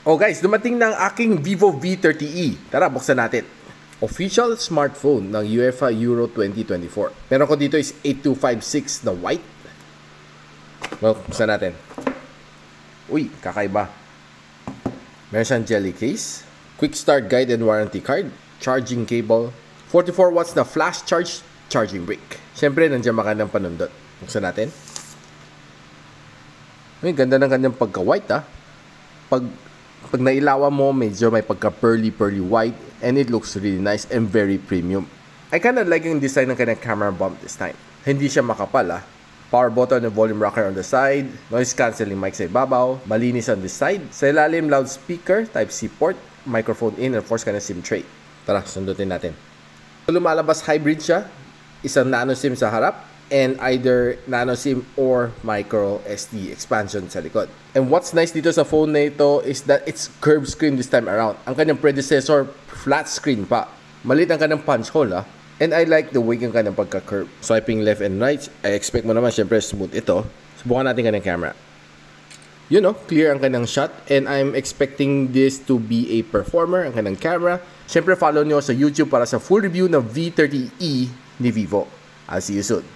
Oh guys, dumating na ang aking Vivo V30e. Tara, buksan natin. Official smartphone ng UEFA Euro 2024. Meron ko dito is 8256 na white. Well, buksan natin. Uy, kakaiba. Meron siyang jelly case. Quick start guide and warranty card. Charging cable. 44 watts na flash charge charging brick. Siyempre, nandiyan magandang panundot. Buksan natin. Uy, ganda ng kanyang pagka-white Pag nailawan mo, medyo may pagka-pearly white and it looks really nice and very premium. I kinda like yung design ng kanyang camera bump this time. Hindi siya makapal Power button and volume rocker on the side, noise cancelling mic sa ibabaw, malinis on this side. Sa ilalim, loudspeaker, Type-C port, microphone in, and of course kanyang SIM tray. Tara, sundutin natin. Lumalabas hybrid siya, isang nano SIM sa harap, and either nano SIM or micro SD expansion sa likod. And what's nice dito sa phone na ito is that it's curved screen this time around. Ang kanyang predecessor, flat screen pa. Malit ang kanyang punch hole And I like the way yung kanyang pagka-curve. Swiping left and right, I expect mo naman syempre smooth ito. Subukan natin kanyang camera. Clear ang kanyang shot and I'm expecting this to be a performer, ang kanyang camera. Syempre follow nyo sa YouTube para sa full review ng V30e ni Vivo. I'll see you soon.